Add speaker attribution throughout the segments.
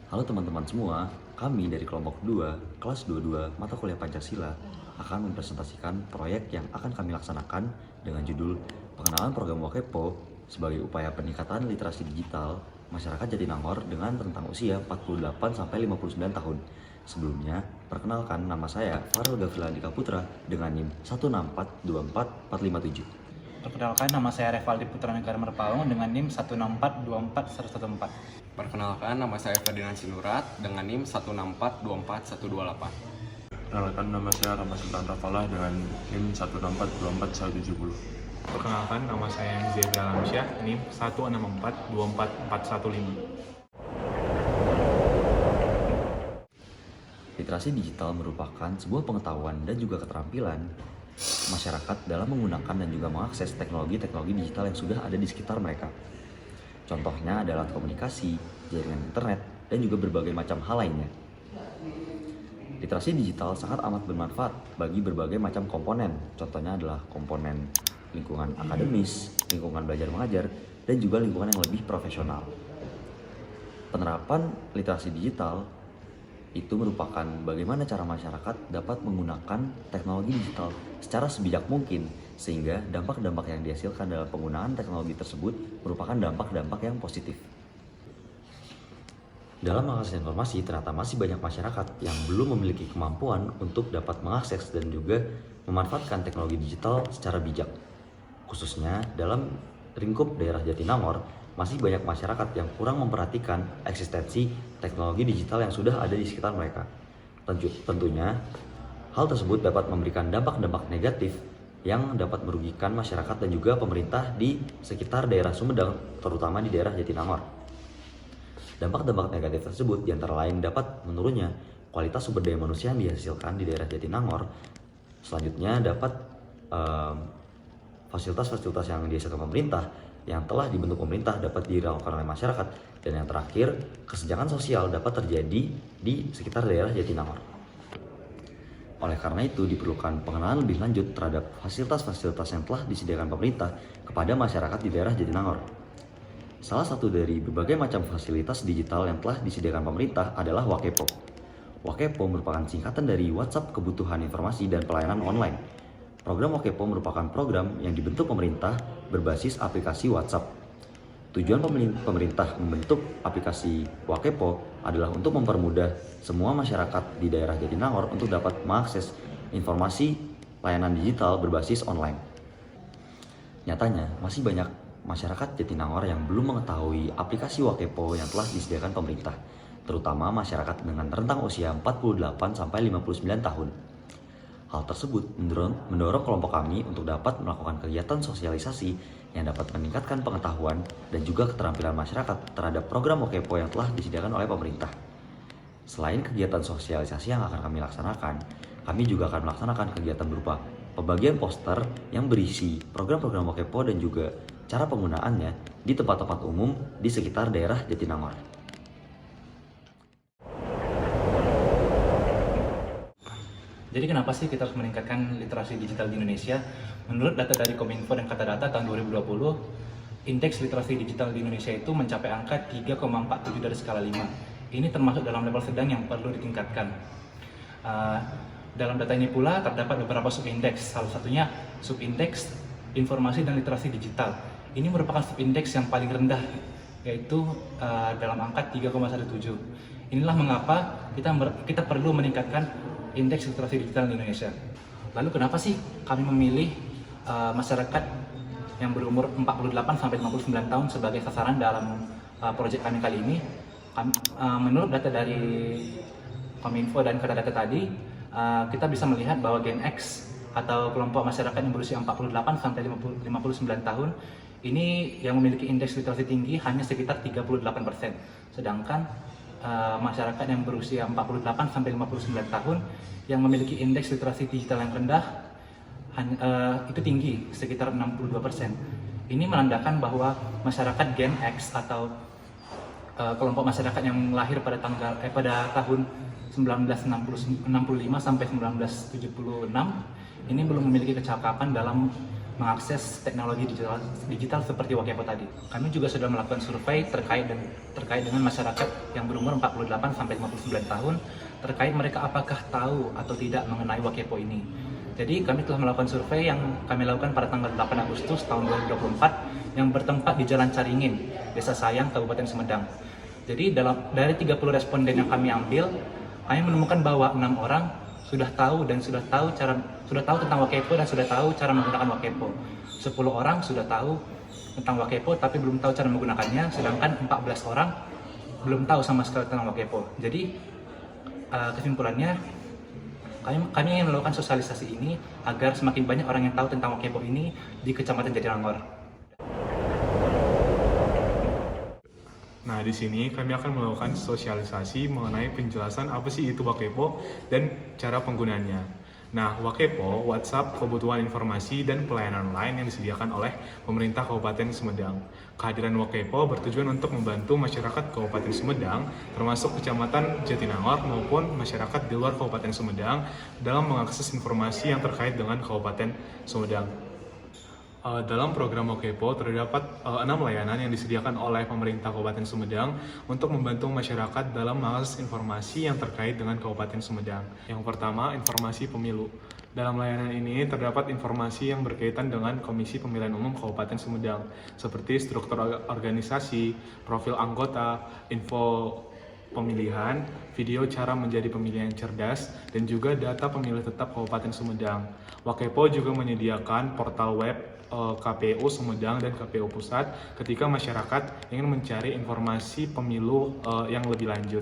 Speaker 1: Halo teman-teman semua, kami dari kelompok 2, kelas 22, mata kuliah Pancasila akan mempresentasikan proyek yang akan kami laksanakan dengan judul Pengenalan Program Wakepo sebagai upaya peningkatan literasi digital masyarakat Jatinangor dengan rentang usia 48-59 tahun. Sebelumnya, perkenalkan nama saya Farel Gafrilan Dika Putra dengan NIM 164244457.
Speaker 2: Perkenalkan, nama saya Revaldi Putra Negara Merpaung dengan NIM 164241114.
Speaker 3: Perkenalkan, nama saya Ferdinand Sinurat dengan NIM 164241128.
Speaker 4: Perkenalkan, nama saya Rama Sultan Rafalah dengan NIM 1642470.
Speaker 5: Perkenalkan, nama saya Zebra Alamsyah, NIM 164244115.
Speaker 1: Literasi digital merupakan sebuah pengetahuan dan juga keterampilan masyarakat dalam menggunakan dan juga mengakses teknologi-teknologi digital yang sudah ada di sekitar mereka. Contohnya adalah komunikasi, jaringan internet, dan juga berbagai macam hal lainnya. Literasi digital sangat amat bermanfaat bagi berbagai macam komponen. Contohnya adalah komponen lingkungan akademis, lingkungan belajar mengajar, dan juga lingkungan yang lebih profesional. Penerapan literasi digital itu merupakan bagaimana cara masyarakat dapat menggunakan teknologi digital secara sebijak mungkin, sehingga dampak-dampak yang dihasilkan dalam penggunaan teknologi tersebut merupakan dampak-dampak yang positif. Dalam mengakses informasi, ternyata masih banyak masyarakat yang belum memiliki kemampuan untuk dapat mengakses dan juga memanfaatkan teknologi digital secara bijak. Khususnya dalam lingkup daerah Jatinangor, masih banyak masyarakat yang kurang memperhatikan eksistensi teknologi digital yang sudah ada di sekitar mereka. Tentunya, hal tersebut dapat memberikan dampak-dampak negatif yang dapat merugikan masyarakat dan juga pemerintah di sekitar daerah Sumedang, terutama di daerah Jatinangor. Dampak-dampak negatif tersebut diantara lain dapat menurunnya kualitas sumber daya manusia yang dihasilkan di daerah Jatinangor. Selanjutnya dapat fasilitas-fasilitas yang dihasilkan pemerintah yang telah dibentuk pemerintah dapat dilakukan oleh masyarakat, dan yang terakhir, kesenjangan sosial dapat terjadi di sekitar daerah Jatinangor. Oleh karena itu, diperlukan pengenalan lebih lanjut terhadap fasilitas-fasilitas yang telah disediakan pemerintah kepada masyarakat di daerah Jatinangor. Salah satu dari berbagai macam fasilitas digital yang telah disediakan pemerintah adalah Wakepo. Wakepo merupakan singkatan dari WhatsApp Kebutuhan Informasi dan Pelayanan Online. Program Wakepo merupakan program yang dibentuk pemerintah berbasis aplikasi WhatsApp. Tujuan pemerintah membentuk aplikasi Wakepo adalah untuk mempermudah semua masyarakat di daerah Jatinangor untuk dapat mengakses informasi layanan digital berbasis online. Nyatanya, masih banyak masyarakat Jatinangor yang belum mengetahui aplikasi Wakepo yang telah disediakan pemerintah, terutama masyarakat dengan rentang usia 48-59 tahun. Hal tersebut mendorong kelompok kami untuk dapat melakukan kegiatan sosialisasi yang dapat meningkatkan pengetahuan dan juga keterampilan masyarakat terhadap program Wakepo yang telah disediakan oleh pemerintah. Selain kegiatan sosialisasi yang akan kami laksanakan, kami juga akan melaksanakan kegiatan berupa pembagian poster yang berisi program-program Wakepo dan juga cara penggunaannya di tempat-tempat umum di sekitar daerah Jatinangor.
Speaker 2: Jadi kenapa sih kita harus meningkatkan literasi digital di Indonesia? Menurut data dari Kominfo dan Katadata tahun 2020, indeks literasi digital di Indonesia itu mencapai angka 3,47 dari skala 5. Ini termasuk dalam level sedang yang perlu ditingkatkan. Dalam data ini pula terdapat beberapa subindeks, salah satunya subindeks informasi dan literasi digital. Ini merupakan subindeks yang paling rendah, yaitu dalam angka 3,17. Inilah mengapa kita perlu meningkatkan indeks literasi digital di Indonesia. Lalu kenapa sih kami memilih masyarakat yang berumur 48-59 tahun sebagai sasaran dalam proyek kami kali ini? Menurut data dari Kominfo dan Katadata tadi, kita bisa melihat bahwa Gen X atau kelompok masyarakat yang berusia 48-59 tahun ini yang memiliki indeks literasi tinggi hanya sekitar 38%. Sedangkan masyarakat yang berusia 48-59 tahun yang memiliki indeks literasi digital yang rendah itu tinggi, sekitar 62%. Ini menandakan bahwa masyarakat Gen X atau kelompok masyarakat yang lahir pada tahun 1965 sampai 1976 ini belum memiliki kecakapan dalam mengakses teknologi digital seperti Wakepo tadi. Kami juga sudah melakukan survei terkait dengan masyarakat yang berumur 48 sampai 59 tahun terkait mereka apakah tahu atau tidak mengenai Wakepo ini. Jadi kami telah melakukan survei yang kami lakukan pada tanggal 8 Agustus tahun 2024 yang bertempat di Jalan Caringin, Desa Sayang, Kabupaten Sumedang. Jadi dari 30 responden yang kami ambil, kami menemukan bahwa 6 orang sudah tahu tentang Wakepo dan sudah tahu cara menggunakan Wakepo. 10 orang sudah tahu tentang Wakepo tapi belum tahu cara menggunakannya, sedangkan 14 orang belum tahu sama sekali tentang Wakepo. Jadi kesimpulannya, kami ingin melakukan sosialisasi ini agar semakin banyak orang yang tahu tentang Wakepo ini di Kecamatan Jatinangor.
Speaker 5: Nah, di sini kami akan melakukan sosialisasi mengenai penjelasan apa sih itu Wakepo dan cara penggunaannya. Nah, Wakepo, WhatsApp Kebutuhan Informasi dan Pelayanan Lain yang disediakan oleh pemerintah Kabupaten Sumedang. Kehadiran Wakepo bertujuan untuk membantu masyarakat Kabupaten Sumedang, termasuk Kecamatan Jatinangor maupun masyarakat di luar Kabupaten Sumedang dalam mengakses informasi yang terkait dengan Kabupaten Sumedang. Dalam program Wakepo terdapat 6 layanan yang disediakan oleh pemerintah Kabupaten Sumedang untuk membantu masyarakat dalam mengakses informasi yang terkait dengan Kabupaten Sumedang. Yang pertama, informasi pemilu. Dalam layanan ini terdapat informasi yang berkaitan dengan Komisi Pemilihan Umum Kabupaten Sumedang, seperti struktur organisasi, profil anggota, info pemilihan, video cara menjadi pemilih yang cerdas, dan juga data pemilih tetap Kabupaten Sumedang. Wakepo juga menyediakan portal web KPU Sumedang dan KPU Pusat ketika masyarakat ingin mencari informasi pemilu yang lebih lanjut.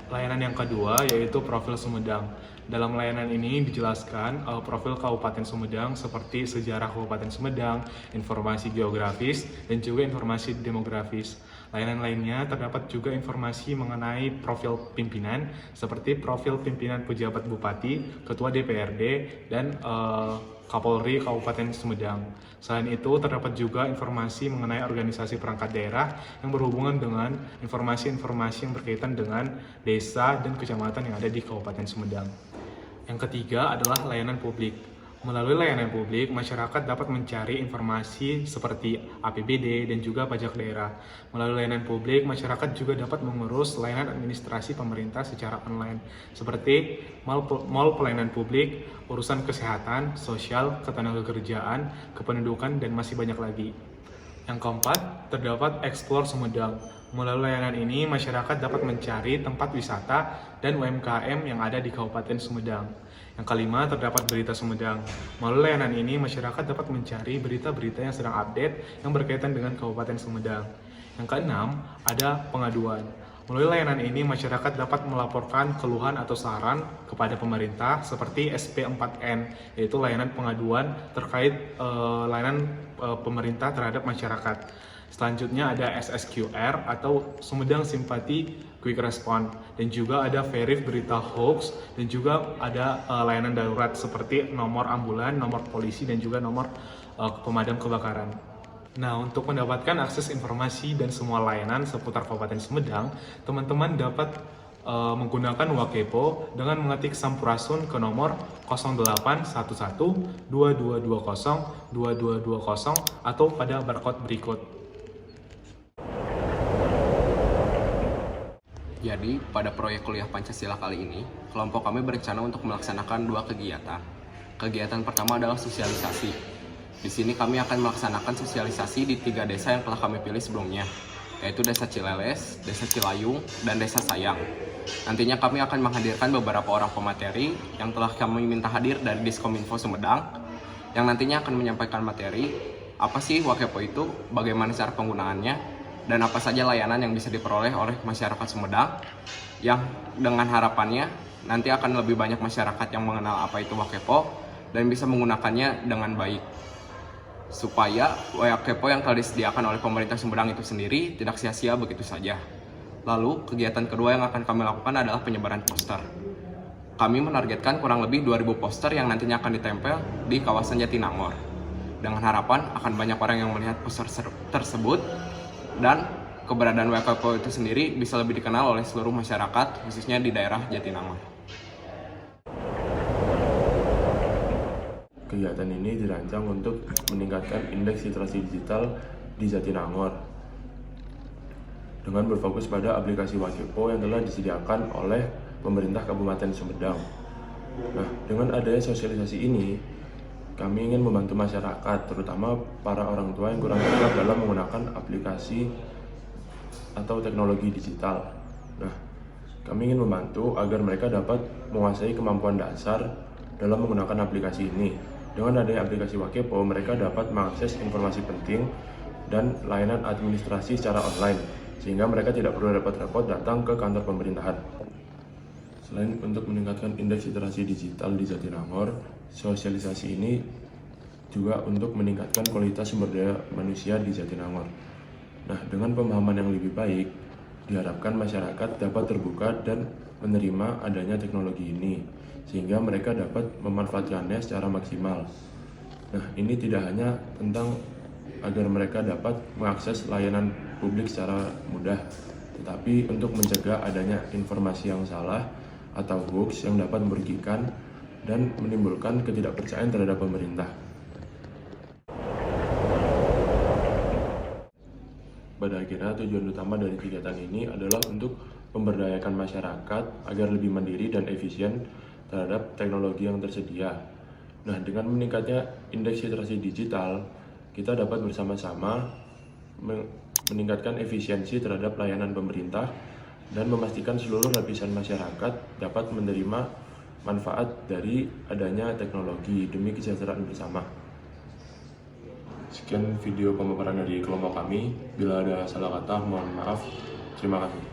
Speaker 5: Layanan yang kedua yaitu profil Sumedang. Dalam layanan ini dijelaskan profil Kabupaten Sumedang seperti sejarah Kabupaten Sumedang, informasi geografis, dan juga informasi demografis. Layanan lainnya terdapat juga informasi mengenai profil pimpinan seperti profil pimpinan pejabat bupati, ketua DPRD, dan Kapolri Kabupaten Sumedang. Selain itu, terdapat juga informasi mengenai organisasi perangkat daerah yang berhubungan dengan informasi-informasi yang berkaitan dengan desa dan kecamatan yang ada di Kabupaten Sumedang. Yang ketiga adalah layanan publik. Melalui layanan publik, masyarakat dapat mencari informasi seperti APBD dan juga pajak daerah. Melalui layanan publik, masyarakat juga dapat mengurus layanan administrasi pemerintah secara online, seperti mal pelayanan publik, urusan kesehatan, sosial, ketenagakerjaan, kependudukan, dan masih banyak lagi. Yang keempat, terdapat Explore Sumedang. Melalui layanan ini, masyarakat dapat mencari tempat wisata dan UMKM yang ada di Kabupaten Sumedang. Yang kelima, terdapat Berita Sumedang. Melalui layanan ini, masyarakat dapat mencari berita-berita yang sedang update yang berkaitan dengan Kabupaten Sumedang. Yang keenam, ada Pengaduan. Melalui layanan ini, masyarakat dapat melaporkan keluhan atau saran kepada pemerintah seperti SP4N, yaitu layanan pengaduan terkait layanan pemerintah terhadap masyarakat. Selanjutnya ada SSQR atau Sumedang Simpati Quick Response, dan juga ada Verif Berita Hoax, dan juga ada layanan darurat seperti nomor ambulan, nomor polisi, dan juga nomor pemadam kebakaran. Nah, untuk mendapatkan akses informasi dan semua layanan seputar Kabupaten Sumedang, teman-teman dapat menggunakan Wakepo dengan mengetik Sampurasun ke nomor 0811 2220 2220 atau pada barcode berikut.
Speaker 3: Jadi, pada proyek kuliah Pancasila kali ini, kelompok kami berencana untuk melaksanakan 2 kegiatan. Kegiatan pertama adalah sosialisasi. Di sini kami akan melaksanakan sosialisasi di 3 desa yang telah kami pilih sebelumnya, yaitu Desa Cileles, Desa Cilayung, dan Desa Sayang. Nantinya kami akan menghadirkan beberapa orang pemateri yang telah kami minta hadir dari Diskominfo Sumedang, yang nantinya akan menyampaikan materi, apa sih Wakepo itu, bagaimana cara penggunaannya, dan apa saja layanan yang bisa diperoleh oleh masyarakat Sumedang, yang dengan harapannya nanti akan lebih banyak masyarakat yang mengenal apa itu Wakepo dan bisa menggunakannya dengan baik, supaya Wakepo yang telah disediakan oleh pemerintah Sumedang itu sendiri tidak sia-sia begitu saja. Lalu, kegiatan kedua yang akan kami lakukan adalah penyebaran poster. Kami menargetkan kurang lebih 2.000 poster yang nantinya akan ditempel di kawasan Jatinangor, dengan harapan akan banyak orang yang melihat poster tersebut, dan keberadaan Wakepo itu sendiri bisa lebih dikenal oleh seluruh masyarakat, khususnya di daerah Jatinangor.
Speaker 4: kegiatan ini dirancang untuk meningkatkan indeks literasi digital di Jatinangor dengan berfokus pada aplikasi Wakepo yang telah disediakan oleh pemerintah Kabupaten Sumedang. Nah, dengan adanya sosialisasi ini, kami ingin membantu masyarakat, terutama para orang tua yang kurang tepat dalam menggunakan aplikasi atau teknologi digital. Nah, kami ingin membantu agar mereka dapat menguasai kemampuan dasar dalam menggunakan aplikasi ini. Dengan adanya aplikasi Wakepo, mereka dapat mengakses informasi penting dan layanan administrasi secara online, sehingga mereka tidak perlu repot-repot datang ke kantor pemerintahan. Selain untuk meningkatkan indeks literasi digital di Jatinangor, sosialisasi ini juga untuk meningkatkan kualitas sumber daya manusia di Jatinangor. Nah, dengan pemahaman yang lebih baik, diharapkan masyarakat dapat terbuka dan menerima adanya teknologi ini, sehingga mereka dapat memanfaatkannya secara maksimal. Nah, ini tidak hanya tentang agar mereka dapat mengakses layanan publik secara mudah, tetapi untuk mencegah adanya informasi yang salah atau hoax yang dapat merugikan dan menimbulkan ketidakpercayaan terhadap pemerintah. Pada akhirnya, tujuan utama dari kegiatan ini adalah untuk memberdayakan masyarakat agar lebih mandiri dan efisien terhadap teknologi yang tersedia. Nah, dengan meningkatnya indeks literasi digital, kita dapat bersama-sama meningkatkan efisiensi terhadap layanan pemerintah dan memastikan seluruh lapisan masyarakat dapat menerima manfaat dari adanya teknologi demi kesejahteraan bersama. Sekian video pemaparan dari kelompok kami. Bila ada salah kata, mohon maaf. Terima kasih.